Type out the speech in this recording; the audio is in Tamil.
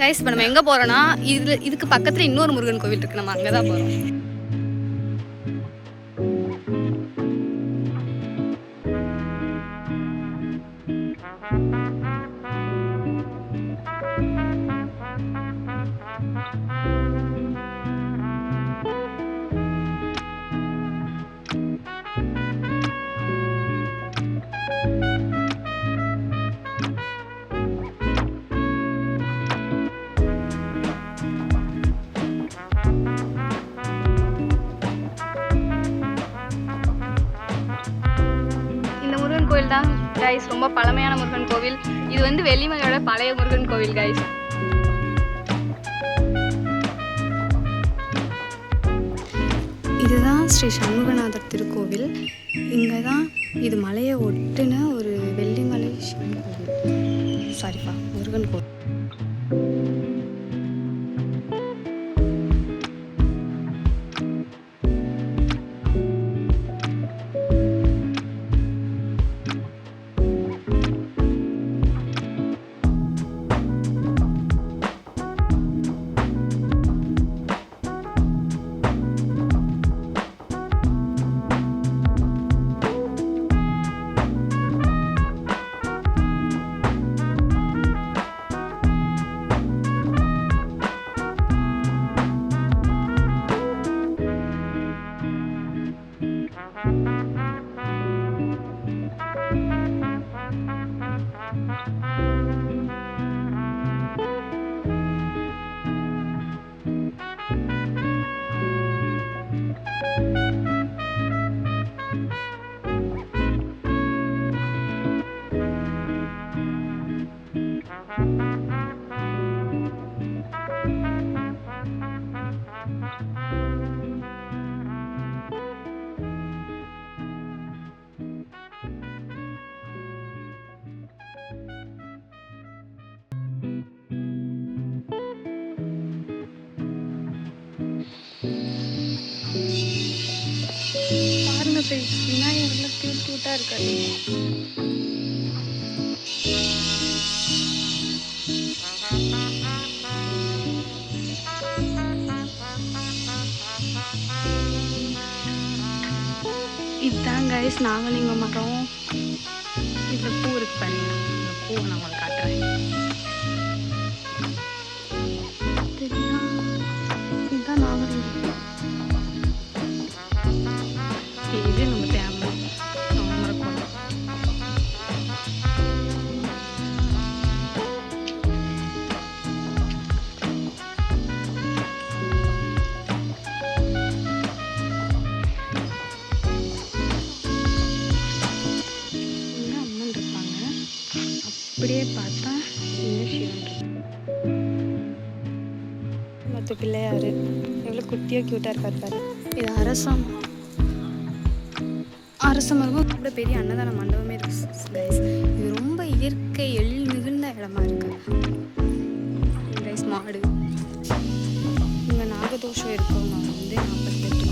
கைஸ் இப்போ நம்ம எங்கே போகிறோன்னா இதுக்கு பக்கத்தில் இன்னொரு முருகன் கோவில் இருக்குது, நம்ம அங்கே தான் போகிறோம். கோவில் தான் கைஸ், ரொம்ப பழமையான முருகன் கோவில். இது வந்து வெள்ளிமலையோட பழைய முருகன் கோவில் கைஸ். இதுதான் ஸ்ரீ சண்முகநாதர் திருக்கோவில். இங்கே தான் இது மலையை ஒட்டுன ஒரு வெள்ளிமலை சிவன் கோவில், சாரிப்பா முருகன் கோவில். விநாயகர்ல கியூட்டா இருக்காது. இதுதான் கைஸ் நாகலிங்க மரம். இதுல பூ இருக்கு பாருங்க, இந்த பூவை நான் உங்களுக்கு காட்டுறேன். இதுதான் நாகலிங்கம். இது நம்ம தேவை தாமரைக்கோளம். அம்மன் இருப்பாங்க, அப்படியே பார்த்தா இந்த சிவன். மற்ற பிள்ளையாரு எவ்வளோ குட்டியாக க்யூட்டாக இருக்காரு பாரு. இது அரசம் மரம். கூட பெரிய அன்னதான மண்டபமே இருக்கு கைஸ். இது ரொம்ப இயற்கை எழில் மிகுந்த இடமா இருக்கு கைஸ். மாடு இங்கே நாகதோஷம் இருக்கவங்க வந்து 40 பேர்